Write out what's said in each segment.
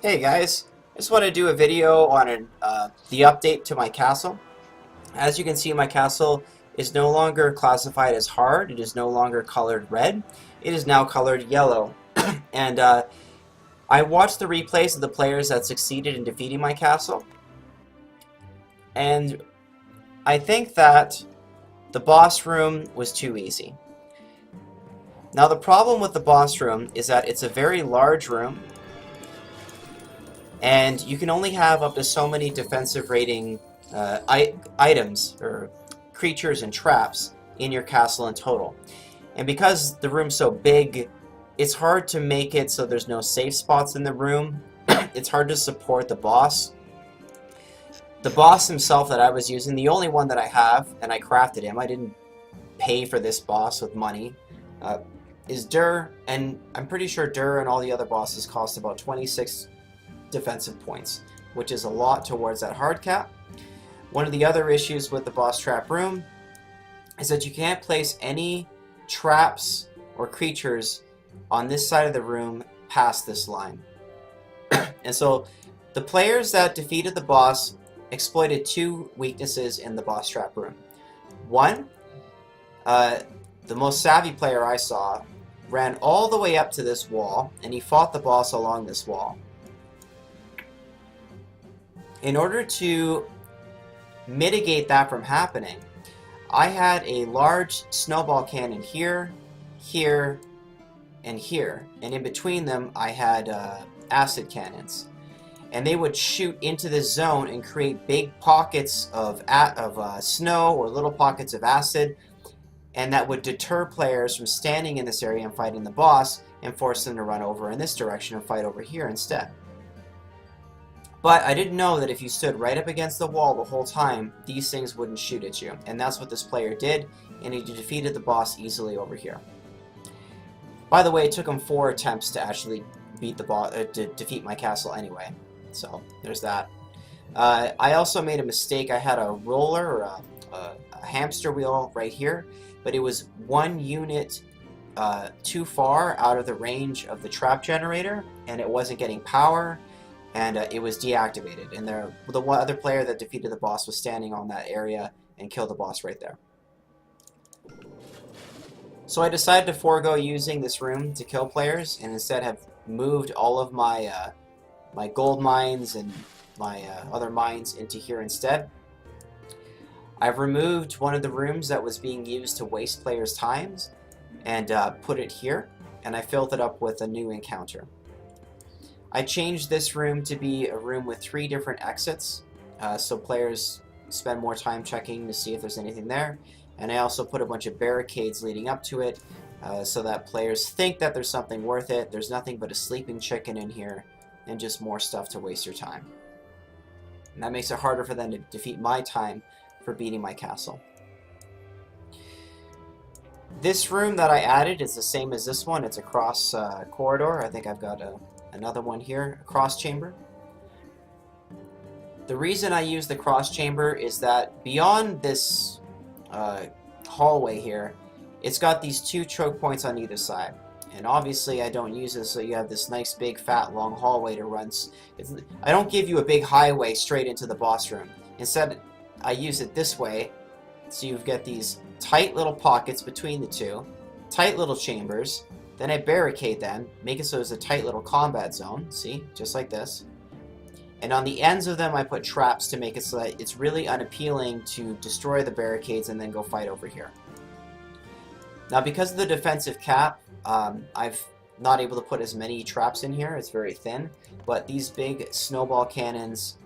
Hey guys, I just want to do a video on the update to my castle. As you can see, my castle is no longer classified as hard. It is no longer colored red. It is now colored yellow. And I watched the replays of the players that succeeded in defeating my castle, and I think that the boss room was too easy. Now the problem with the boss room is that it's a very large room, and you can only have up to so many defensive rating items or creatures and traps in your castle in total. And because the room's so big, it's hard to make it so there's no safe spots in the room. It's hard to support the boss. The boss himself that I was using, the only one that I have, and I crafted him, I didn't pay for this boss with money, is Dur, and I'm pretty sure Dur and all the other bosses cost about 26 defensive points, which is a lot towards that hard cap. One of the other issues with the boss trap room is that you can't place any traps or creatures on this side of the room past this line. And so the players that defeated the boss exploited two weaknesses in the boss trap room. One, the most savvy player I saw ran all the way up to this wall, and he fought the boss along this wall. In order to mitigate that from happening, I had a large snowball cannon here, here, and here, and in between them I had acid cannons, and they would shoot into this zone and create big pockets of snow or little pockets of acid, and that would deter players from standing in this area and fighting the boss and force them to run over in this direction and fight over here instead. But I didn't know that if you stood right up against the wall the whole time, these things wouldn't shoot at you. And that's what this player did, and he defeated the boss easily over here. By the way, it took him 4 attempts to actually beat the boss, to defeat my castle anyway. So there's that. I also made a mistake. I had a roller or a hamster wheel right here, but it was 1 unit too far out of the range of the trap generator, and it wasn't getting power. And it was deactivated, and the one other player that defeated the boss was standing on that area and killed the boss right there. So I decided to forego using this room to kill players, and instead have moved all of my my gold mines and my other mines into here instead. I've removed one of the rooms that was being used to waste players' times and put it here, and I filled it up with a new encounter. I changed this room to be a room with 3 different exits, so players spend more time checking to see if there's anything there. And I also put a bunch of barricades leading up to it, so that players think that there's something worth it. There's nothing but a sleeping chicken in here, and just more stuff to waste your time. And that makes it harder for them to defeat my time for beating my castle. This room that I added is the same as this one. It's a cross corridor. I think I've got another one here, a cross chamber. The reason I use the cross chamber is that beyond this hallway here, it's got these 2 choke points on either side. And obviously I don't use this, so you have this nice big fat long hallway to run. I don't give you a big highway straight into the boss room. Instead, I use it this way, so you get these tight little pockets between the 2, tight little chambers. Then I barricade them, make it so there's a tight little combat zone, see, just like this. And on the ends of them I put traps to make it so that it's really unappealing to destroy the barricades and then go fight over here. Now because of the defensive cap, I've not able to put as many traps in here, it's very thin, but these big snowball cannons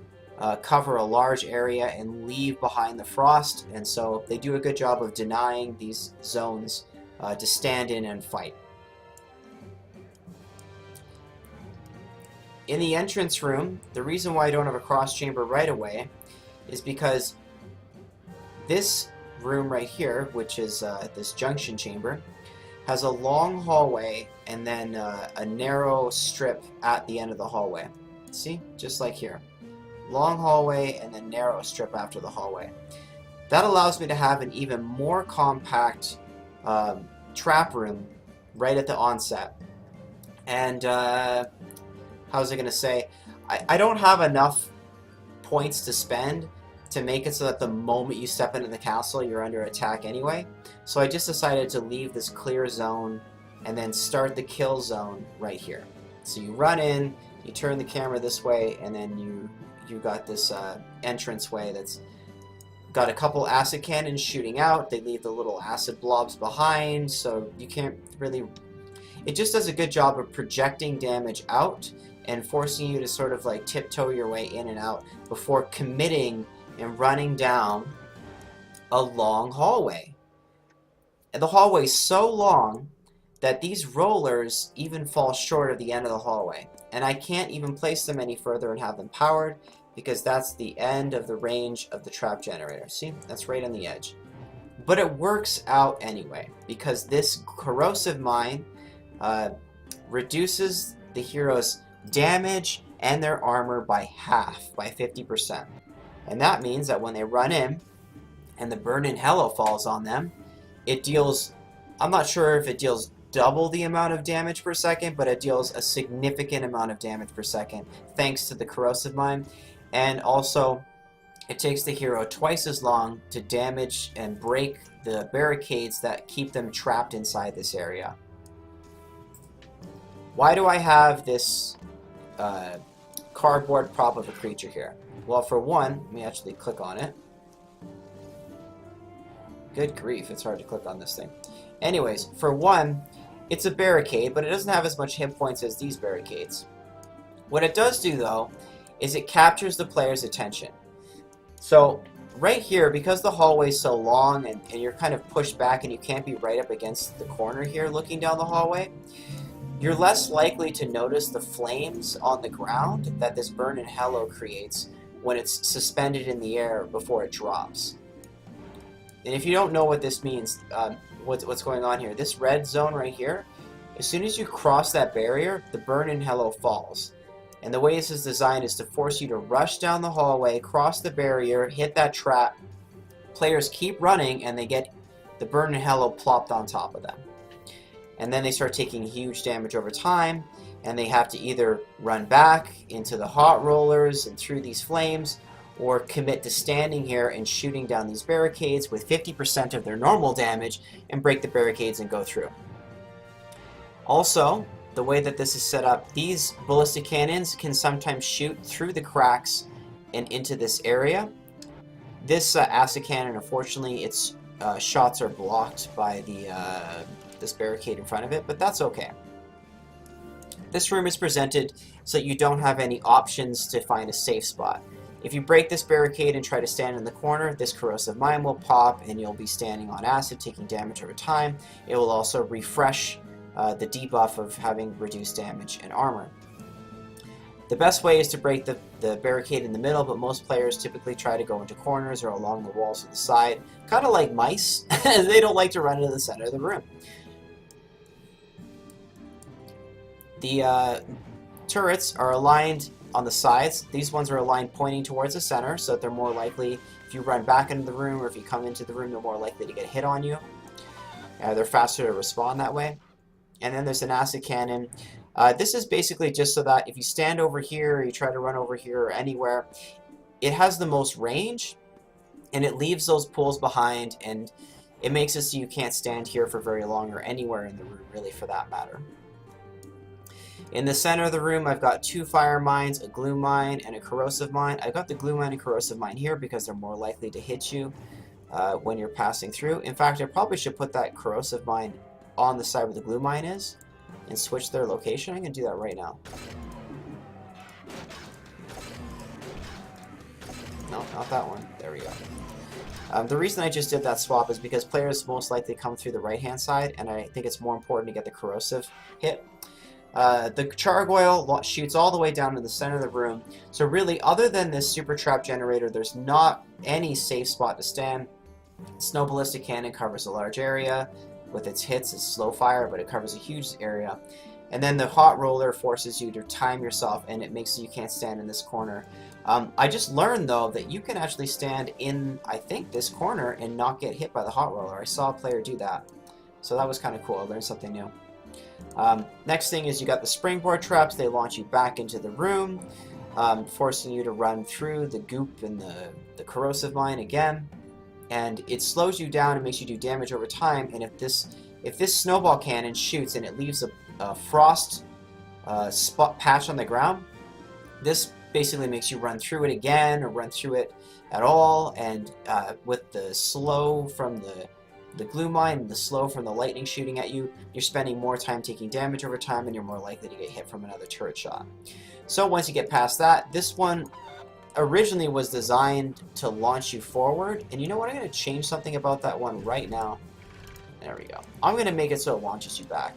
cover a large area and leave behind the frost, and so they do a good job of denying these zones to stand in and fight. In the entrance room, the reason why I don't have a cross chamber right away is because this room right here, which is this junction chamber, has a long hallway and then a narrow strip at the end of the hallway. See? Just like here. Long hallway and then narrow strip after the hallway. That allows me to have an even more compact trap room right at the onset. And how was I going to say? I don't have enough points to spend to make it so that the moment you step into the castle, you're under attack anyway. So I just decided to leave this clear zone and then start the kill zone right here. So you run in, you turn the camera this way, and then you got this entrance way that's got a couple acid cannons shooting out. They leave the little acid blobs behind, so you can't really... It just does a good job of projecting damage out and forcing you to sort of like tiptoe your way in and out before committing and running down a long hallway. And the hallway's so long that these rollers even fall short of the end of the hallway. And I can't even place them any further and have them powered because that's the end of the range of the trap generator. See, that's right on the edge. But it works out anyway because this corrosive mine reduces the hero's damage and their armor by half, by 50%. And that means that when they run in and the burn-in hello falls on them, it deals, I'm not sure if it deals double the amount of damage per second, but it deals a significant amount of damage per second thanks to the corrosive mine. And also, it takes the hero twice as long to damage and break the barricades that keep them trapped inside this area. Why do I have this cardboard prop of a creature here? Well, for one, let me actually click on it. Good grief, it's hard to click on this thing. Anyways, for one, it's a barricade, but it doesn't have as much hit points as these barricades. What it does do, though, is it captures the player's attention. So, right here, because the hallway is so long and you're kind of pushed back and you can't be right up against the corner here looking down the hallway, you're less likely to notice the flames on the ground that this burn-in hello creates when it's suspended in the air before it drops. And if you don't know what this means, what's going on here, this red zone right here, as soon as you cross that barrier, the burn-in hello falls. And the way this is designed is to force you to rush down the hallway, cross the barrier, hit that trap. Players keep running and they get the burn-in hello plopped on top of them. And then they start taking huge damage over time, and they have to either run back into the hot rollers and through these flames, or commit to standing here and shooting down these barricades with 50% of their normal damage and break the barricades and go through. Also, the way that this is set up, these ballistic cannons can sometimes shoot through the cracks and into this area. This acid cannon, unfortunately, its shots are blocked by the this barricade in front of it, but that's okay. This room is presented so that you don't have any options to find a safe spot. If you break this barricade and try to stand in the corner, this corrosive mine will pop and you'll be standing on acid, taking damage over time. It will also refresh the debuff of having reduced damage and armor. The best way is to break the barricade in the middle, but most players typically try to go into corners or along the walls to the side, kind of like mice. They don't like to run into the center of the room. The turrets are aligned on the sides. These ones are aligned pointing towards the center, so that they're more likely, if you run back into the room or if you come into the room, they're more likely to get hit on you. They're faster to respawn that way. And then there's an acid cannon. This is basically just so that if you stand over here or you try to run over here or anywhere, it has the most range and it leaves those pools behind, and it makes it so you can't stand here for very long or anywhere in the room, really, for that matter. In the center of the room, I've got two fire mines, a glue mine, and a corrosive mine. I've got the glue mine and corrosive mine here because they're more likely to hit you when you're passing through. In fact, I probably should put that corrosive mine on the side where the glue mine is and switch their location. I can do that right now. No, not that one. There we go. The reason I just did that swap is because players most likely come through the right-hand side, and I think it's more important to get the corrosive hit. The Chargoyle shoots all the way down to the center of the room, so really, other than this super trap generator, there's not any safe spot to stand. Snow Ballistic Cannon covers a large area. With its hits, it's slow fire, but it covers a huge area. And then the hot roller forces you to time yourself, and it makes so you can't stand in this corner. I just learned, though, that you can actually stand in, I think, this corner and not get hit by the hot roller. I saw a player do that. So that was kind of cool. I learned something new. Next thing is you got the springboard traps. They launch you back into the room. forcing you to run through the goop and the corrosive mine again. And it slows you down and makes you do damage over time. And if this snowball cannon shoots and it leaves a frost spot patch on the ground, this basically makes you run through it again or run through it at all. And with the slow from the glue mine and the slow from the lightning shooting at you, you're spending more time taking damage over time, and you're more likely to get hit from another turret shot. So once you get past that, this one originally was designed to launch you forward. And you know what? I'm going to change something about that one right now. There we go. I'm going to make it so it launches you back.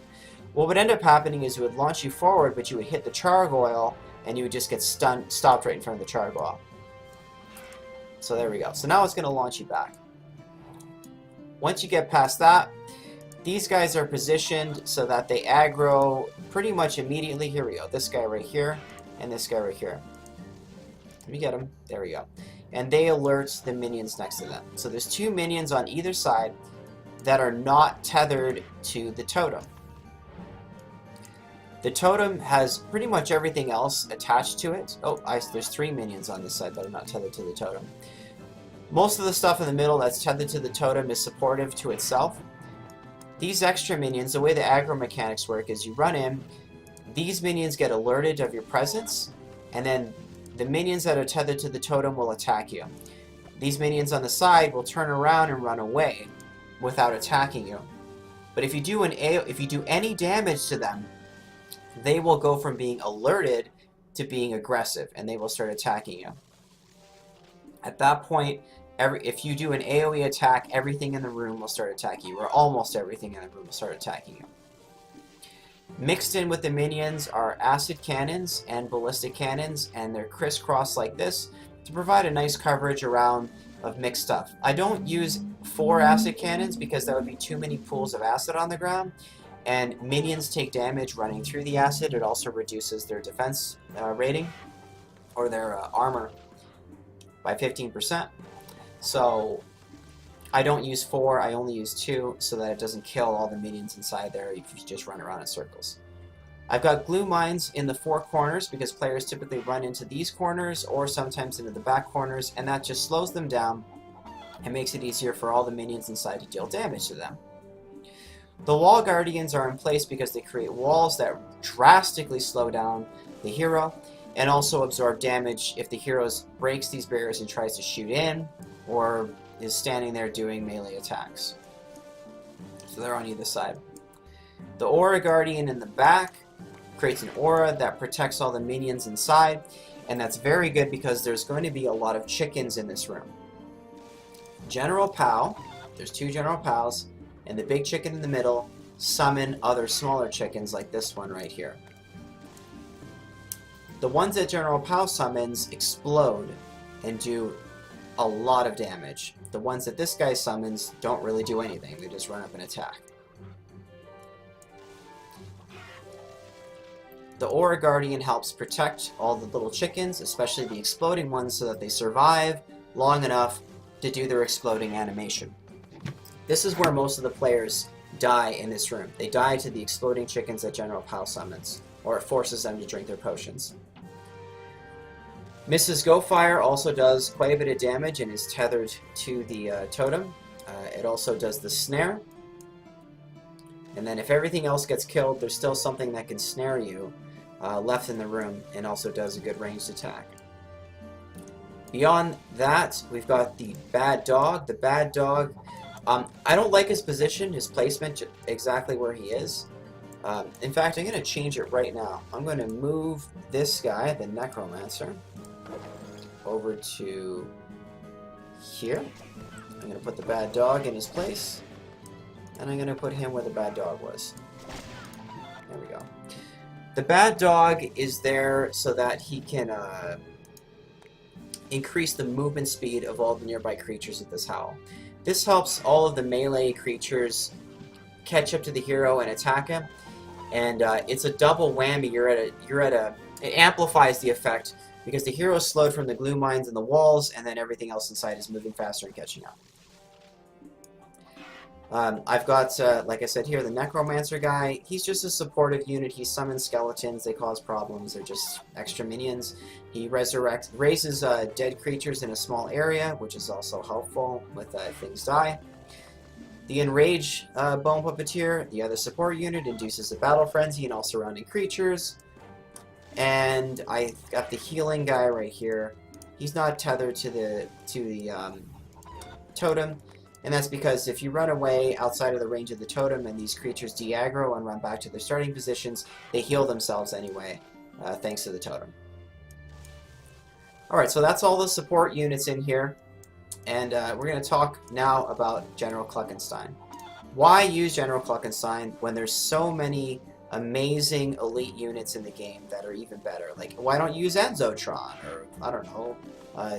What would end up happening is it would launch you forward, but you would hit the chargoyle, and you would just get stopped right in front of the chargoyle. So there we go. So now it's going to launch you back. Once you get past that, these guys are positioned so that they aggro pretty much immediately. Here we go. This guy right here and this guy right here. Let me get him. There we go. And they alert the minions next to them. So there's 2 minions on either side that are not tethered to the totem. The totem has pretty much everything else attached to it. Oh, there's 3 minions on this side that are not tethered to the totem. Most of the stuff in the middle that's tethered to the totem is supportive to itself. These extra minions, the way the aggro mechanics work is you run in, these minions get alerted of your presence, and then the minions that are tethered to the totem will attack you. These minions on the side will turn around and run away without attacking you. But if you do any damage to them, they will go from being alerted to being aggressive, and they will start attacking you. At that point, if you do an AoE attack, everything in the room will start attacking you, or almost everything in the room will start attacking you. Mixed in with the minions are acid cannons and ballistic cannons, and they're crisscrossed like this to provide a nice coverage around of mixed stuff. I don't use 4 acid cannons because that would be too many pools of acid on the ground, and minions take damage running through the acid. It also reduces their defense rating, or their armor, by 15%. So I don't use 4, I only use 2 so that it doesn't kill all the minions inside there if you just run around in circles. I've got glue mines in the 4 corners because players typically run into these corners or sometimes into the back corners, and that just slows them down and makes it easier for all the minions inside to deal damage to them. The wall guardians are in place because they create walls that drastically slow down the hero and also absorb damage if the hero breaks these barriers and tries to shoot in or is standing there doing melee attacks. So they're on either side. The aura guardian in the back creates an aura that protects all the minions inside, and that's very good because there's going to be a lot of chickens in this room. General Pow, there's 2 General Pows, and the big chicken in the middle summon other smaller chickens like this one right here. The ones that General Pow summons explode and do a lot of damage. The ones that this guy summons don't really do anything, they just run up and attack. The Aura Guardian helps protect all the little chickens, especially the exploding ones, so that they survive long enough to do their exploding animation. This is where most of the players die in this room. They die to the exploding chickens that General Pow summons, or it forces them to drink their potions. Mrs. Go-Fire also does quite a bit of damage and is tethered to the totem. It also does the snare. And then if everything else gets killed, there's still something that can snare you left in the room and also does a good ranged attack. Beyond that, we've got the Bad Dog. The Bad Dog, I don't like his position, his placement, exactly where he is. In fact, I'm going to change it right now. I'm going to move this guy, the Necromancer, over to here. I'm going to put the Bad Dog in his place, and I'm going to put him where the Bad Dog was. There we go. The Bad Dog is there so that he can increase the movement speed of all the nearby creatures at this howl. This helps all of the melee creatures catch up to the hero and attack him, and it's a double whammy. It amplifies the effect because the hero is slowed from the glue mines and the walls, and then everything else inside is moving faster and catching up. I've got, like I said here, the Necromancer guy. He's just a supportive unit. He summons skeletons. They cause problems. They're just extra minions. He raises dead creatures in a small area, which is also helpful with things die. The Enrage Bone Puppeteer, the other support unit, induces a battle frenzy in all surrounding creatures. And I got the healing guy right here. He's not tethered to the totem. And that's because if you run away outside of the range of the totem and these creatures de-aggro and run back to their starting positions, they heal themselves anyway, thanks to the totem. Alright, so that's all the support units in here. And we're going to talk now about General Cluckenstein. Why use General Cluckenstein when there's so many amazing elite units in the game that are even better? Like, why don't you use Enzotron? Or, I don't know,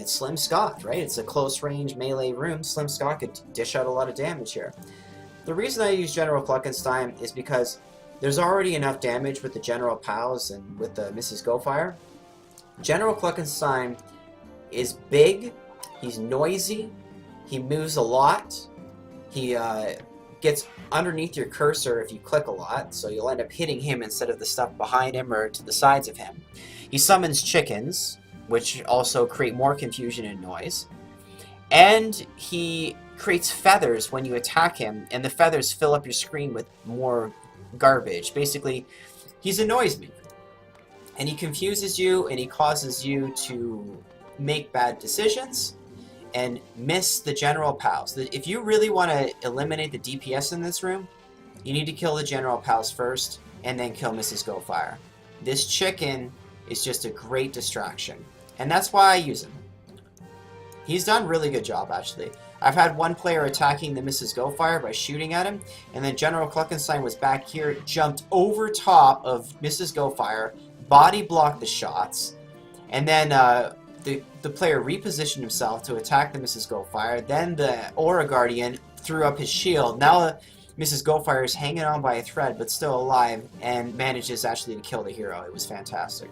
Slim Scott, right? It's a close-range melee room. Slim Scott could dish out a lot of damage here. The reason I use General Cluckenstein is because there's already enough damage with the General Pals and with the Mrs. Gofire. General Cluckenstein is big, he's noisy, he moves a lot, he gets underneath your cursor if you click a lot, so you'll end up hitting him instead of the stuff behind him or to the sides of him. He summons chickens, which also create more confusion and noise. And he creates feathers when you attack him, and the feathers fill up your screen with more garbage. Basically, he annoys me. And he confuses you, and he causes you to make bad decisions and miss the General Pals. If you really want to eliminate the DPS in this room, you need to kill the General Pals first, and then kill Mrs. Gofire. This chicken is just a great distraction, and that's why I use him. He's done a really good job, actually. I've had one player attacking the Mrs. Gofire by shooting at him, and then General Cluckenstein was back here, jumped over top of Mrs. Gofire, body blocked the shots, and then the player repositioned himself to attack the Mrs. Gofire. Then the Aura Guardian threw up his shield. Now Mrs. Gofire is hanging on by a thread, but still alive, and manages actually to kill the hero. It was fantastic.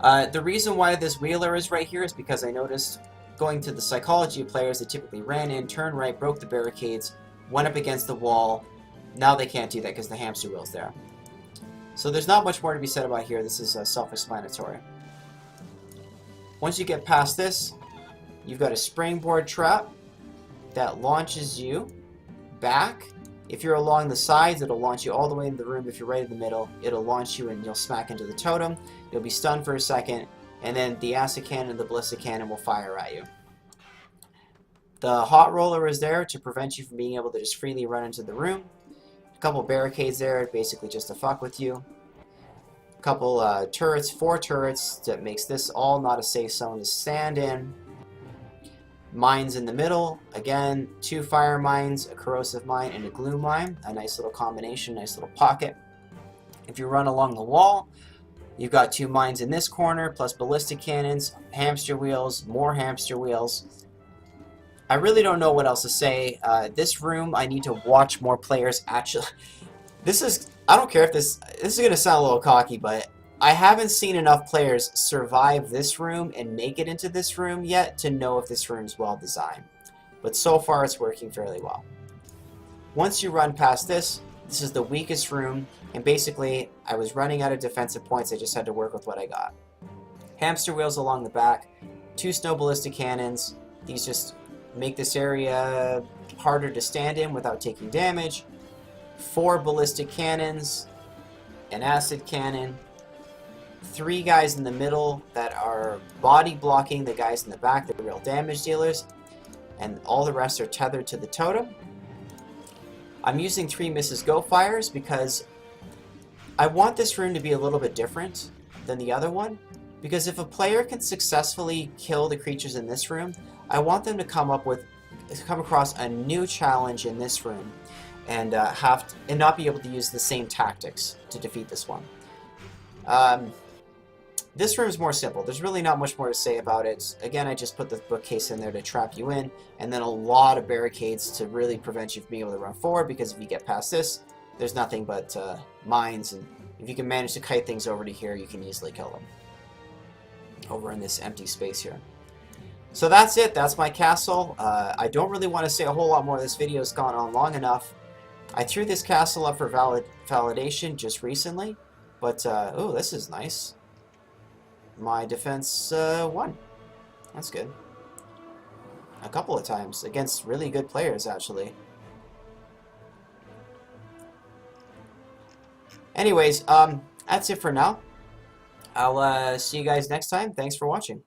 The reason why this Wheeler is right here is because I noticed going to the psychology of players that typically ran in, turned right, broke the barricades, went up against the wall. Now they can't do that because the hamster wheel's there. So there's not much more to be said about here. This is self-explanatory. Once you get past this, you've got a springboard trap that launches you back. If you're along the sides, it'll launch you all the way into the room. If you're right in the middle, it'll launch you and you'll smack into the totem. You'll be stunned for a second, and then the acid cannon and the ballistic cannon will fire at you. The hot roller is there to prevent you from being able to just freely run into the room. A couple barricades there, basically just to fuck with you. A couple turrets, 4 turrets, that makes this all not a safe zone to stand in. Mines in the middle, again, 2 fire mines, a corrosive mine, and a glue mine. A nice little combination, nice little pocket. If you run along the wall, you've got 2 mines in this corner, plus ballistic cannons, hamster wheels, more hamster wheels. I really don't know what else to say. This room, I need to watch more players actually. I don't care if this is going to sound a little cocky, but I haven't seen enough players survive this room and make it into this room yet to know if this room's well designed. But so far it's working fairly well. Once you run past this, this is the weakest room, and basically I was running out of defensive points. I just had to work with what I got. Hamster wheels along the back, 2 snow ballistic cannons. These just make this area harder to stand in without taking damage. 4 ballistic cannons, an acid cannon, 3 guys in the middle that are body blocking the guys in the back, the real damage dealers, and all the rest are tethered to the totem. I'm using 3 Mrs. Gofires because I want this room to be a little bit different than the other one, because if a player can successfully kill the creatures in this room, I want them to come across a new challenge in this room and not be able to use the same tactics to defeat this one. This room is more simple. There's really not much more to say about it. Again, I just put the bookcase in there to trap you in, and then a lot of barricades to really prevent you from being able to run forward, because if you get past this, there's nothing but mines, and if you can manage to kite things over to here, you can easily kill them over in this empty space here. So that's it. That's my castle. I don't really want to say a whole lot more. This video's gone on long enough. I threw this castle up for validation just recently. But, oh, this is nice. My defense won. That's good. A couple of times against really good players, actually. Anyways, that's it for now. I'll see you guys next time. Thanks for watching.